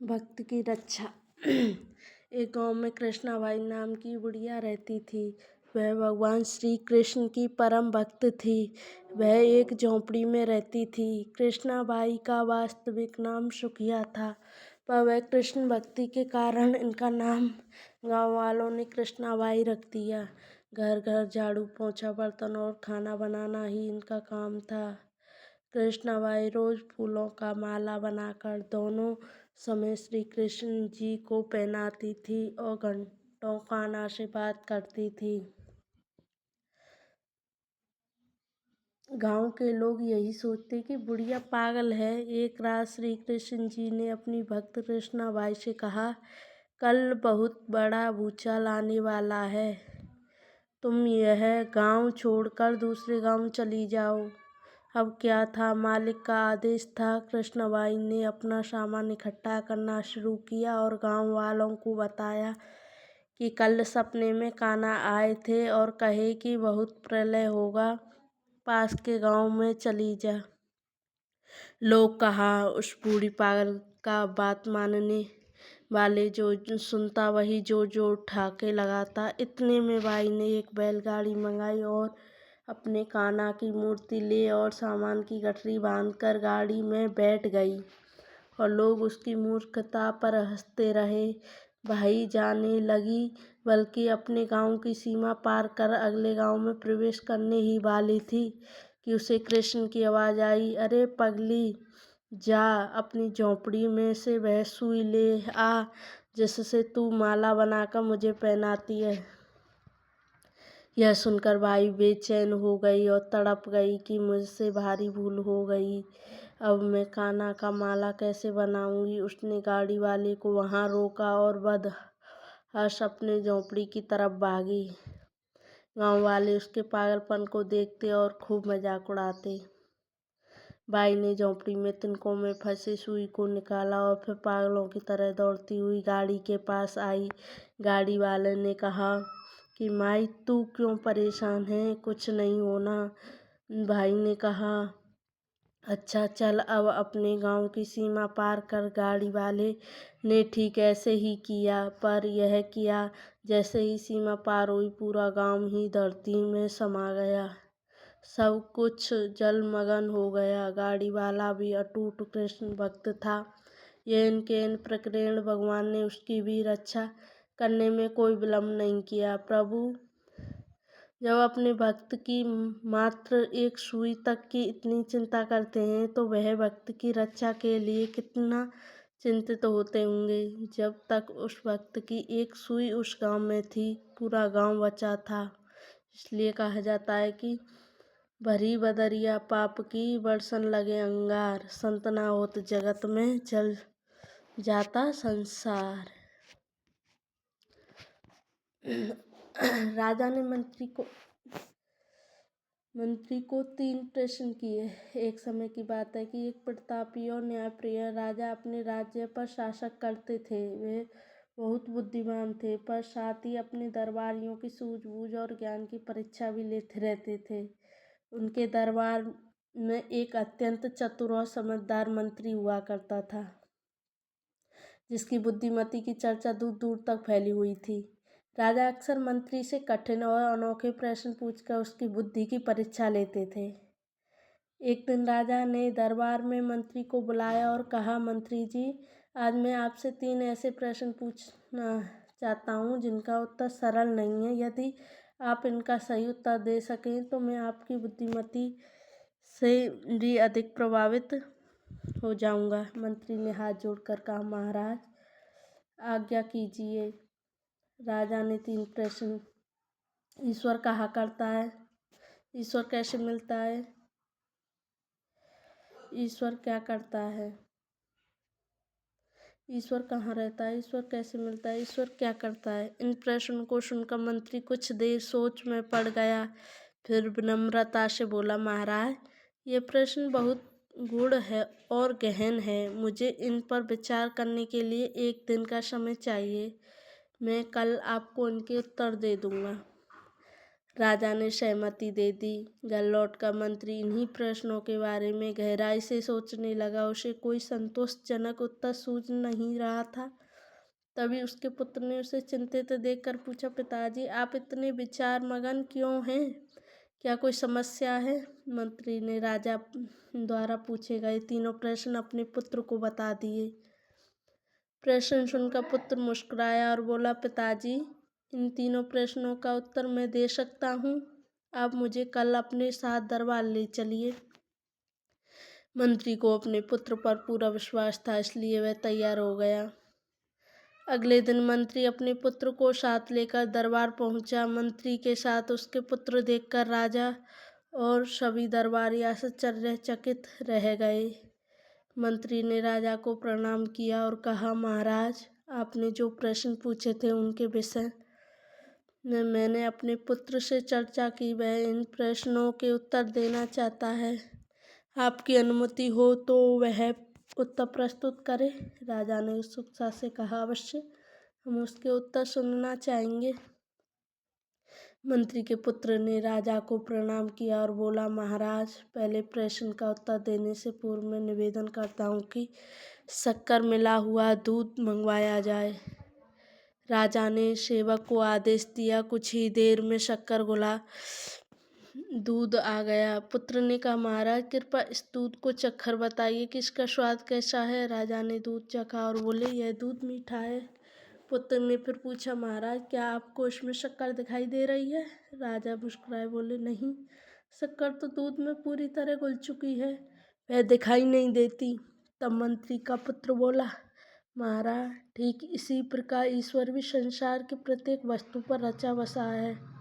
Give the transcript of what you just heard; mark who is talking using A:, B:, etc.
A: भक्त की रक्षा। एक गांव में कृष्णाबाई नाम की बुढ़िया रहती थी। वह भगवान श्री कृष्ण की परम भक्त थी। वह एक झोंपड़ी में रहती थी। कृष्णाबाई का वास्तविक नाम सुखिया था, पर वह कृष्ण भक्ति के कारण इनका नाम गांव वालों ने कृष्णाबाई रख दिया। घर घर झाड़ू पोंछा बर्तन और खाना बनाना ही इनका काम था। कृष्णाबाई रोज फूलों का माला बनाकर दोनों समय श्री कृष्ण जी को पहनाती थी और घंटों काना से बात करती थी। गांव के लोग यही सोचते कि बुढ़िया पागल है। एक रात श्री कृष्ण जी ने अपनी भक्त कृष्णाबाई से कहा, कल बहुत बड़ा भूचाल आने वाला है, तुम यह गांव छोड़कर दूसरे गांव चली जाओ। अब क्या था, मालिक का आदेश था। कृष्णाबाई ने अपना सामान इकट्ठा करना शुरू किया और गांव वालों को बताया कि कल सपने में कान्हा आए थे और कहे कि बहुत प्रलय होगा, पास के गांव में चली जा। लोग कहा, उस बूढ़ी पागल का बात मानने वाले जो सुनता वही जोर जोर ठाके लगाता। इतने में बाई ने एक बैलगाड़ी मंगाई और अपने कान्हा की मूर्ति ले और सामान की गठरी बांधकर गाड़ी में बैठ गई और लोग उसकी मूर्खता पर हंसते रहे। भाई जाने लगी, बल्कि अपने गांव की सीमा पार कर अगले गांव में प्रवेश करने ही वाली थी कि उसे कृष्ण की आवाज़ आई, अरे पगली, जा अपनी झोंपड़ी में से वह सुई ले आ जिससे तू माला बनाकर मुझे पहनाती है। यह सुनकर बाई बेचैन हो गई और तड़प गई कि मुझसे भारी भूल हो गई। अब मैं कान्हा का माला कैसे बनाऊंगी। उसने गाड़ी वाले को वहां रोका और बदहश अपने झोंपड़ी की तरफ भागी। गांव वाले उसके पागलपन को देखते और खूब मजाक उड़ाते। बाई ने झोंपड़ी में तिनकों में फंसे सुई को निकाला और फिर पागलों की तरह दौड़ती हुई गाड़ी के पास आई। गाड़ी वाले ने कहा कि माई, तू क्यों परेशान है, कुछ नहीं होना। भाई ने कहा, अच्छा चल अब अपने गांव की सीमा पार कर। गाड़ी वाले ने ठीक ऐसे ही किया, पर यह किया जैसे ही सीमा पार हुई पूरा गांव ही धरती में समा गया। सब कुछ जलमग्न हो गया। गाड़ी वाला भी अटूट कृष्ण भक्त था। यह इनके इन प्रकरण भगवान ने उसकी भी रक्षा करने में कोई विलम्ब नहीं किया। प्रभु जब अपने भक्त की मात्र एक सुई तक की इतनी चिंता करते हैं तो वह भक्त की रक्षा के लिए कितना चिंतित होते होंगे। जब तक उस भक्त की एक सुई उस गांव में थी, पूरा गांव बचा था। इसलिए कहा जाता है कि भरी बदरिया पाप की, बरसन लगे अंगार, संत ना होत जगत में जल जाता संसार। राजा ने मंत्री को 3 प्रश्न किए। एक समय की बात है कि एक प्रतापी और न्यायप्रिय राजा अपने राज्य पर शासन करते थे। वे बहुत बुद्धिमान थे, पर साथ ही अपने दरबारियों की सूझबूझ और ज्ञान की परीक्षा भी लेते रहते थे। उनके दरबार में एक अत्यंत चतुर और समझदार मंत्री हुआ करता था, जिसकी बुद्धिमती की चर्चा दूर दूर तक फैली हुई थी। राजा अक्सर मंत्री से कठिन और अनोखे प्रश्न पूछकर उसकी बुद्धि की परीक्षा लेते थे। एक दिन राजा ने दरबार में मंत्री को बुलाया और कहा, मंत्री जी, आज मैं आपसे 3 ऐसे प्रश्न पूछना चाहता हूँ जिनका उत्तर सरल नहीं है। यदि आप इनका सही उत्तर दे सकें तो मैं आपकी बुद्धिमती से भी अधिक प्रभावित हो जाऊंगा। मंत्री ने हाथ जोड़कर कहा, महाराज आज्ञा कीजिए। राजा ने 3 प्रश्न। ईश्वर कहाँ करता है? ईश्वर कैसे मिलता है? ईश्वर क्या करता है? ईश्वर कहाँ रहता है? ईश्वर कैसे मिलता है? ईश्वर क्या करता है? इन प्रश्नों को सुनकर मंत्री कुछ देर सोच में पड़ गया। फिर विनम्रता से बोला, महाराज ये प्रश्न बहुत गूढ़ है और गहन है। मुझे इन पर विचार करने के लिए 1 दिन का समय चाहिए। मैं कल आपको इनके उत्तर दे दूंगा। राजा ने सहमति दे दी। घर लौटकर मंत्री इन्हीं प्रश्नों के बारे में गहराई से सोचने लगा। उसे कोई संतोषजनक उत्तर सूझ नहीं रहा था। तभी उसके पुत्र ने उसे चिंतित देखकर पूछा, पिताजी आप इतने विचार मगन क्यों हैं? क्या कोई समस्या है? मंत्री ने राजा द्वारा पूछे गए तीनों प्रश्न अपने पुत्र को बता दिए। प्रश्न सुनकर पुत्र मुस्कुराया और बोला, पिताजी इन तीनों प्रश्नों का उत्तर मैं दे सकता हूँ। आप मुझे कल अपने साथ दरबार ले चलिए। मंत्री को अपने पुत्र पर पूरा विश्वास था, इसलिए वह तैयार हो गया। अगले दिन मंत्री अपने पुत्र को साथ लेकर दरबार पहुंचा। मंत्री के साथ उसके पुत्र देखकर राजा और सभी दरबारी आश्चर्यचकित रह गए। मंत्री ने राजा को प्रणाम किया और कहा, महाराज आपने जो प्रश्न पूछे थे उनके विषय में मैंने अपने पुत्र से चर्चा की। वह इन प्रश्नों के उत्तर देना चाहता है। आपकी अनुमति हो तो वह उत्तर प्रस्तुत करे। राजा ने उत्सुकता से कहा, अवश्य, हम उसके उत्तर सुनना चाहेंगे। मंत्री के पुत्र ने राजा को प्रणाम किया और बोला, महाराज पहले प्रश्न का उत्तर देने से पूर्व मैं निवेदन करता हूँ कि शक्कर मिला हुआ दूध मंगवाया जाए। राजा ने सेवक को आदेश दिया। कुछ ही देर में शक्कर घुला दूध आ गया। पुत्र ने कहा, महाराज कृपया इस दूध को चखकर बताइए कि इसका स्वाद कैसा है। राजा ने दूध चखा और बोले, यह दूध मीठा है। पुत्र ने फिर पूछा, महाराज क्या आपको इसमें शक्कर दिखाई दे रही है? राजा मुस्कुराए बोले, नहीं, शक्कर तो दूध में पूरी तरह घुल चुकी है, वह दिखाई नहीं देती। तब मंत्री का पुत्र बोला, महाराज ठीक इसी प्रकार ईश्वर भी संसार की प्रत्येक वस्तु पर रचा बसा है।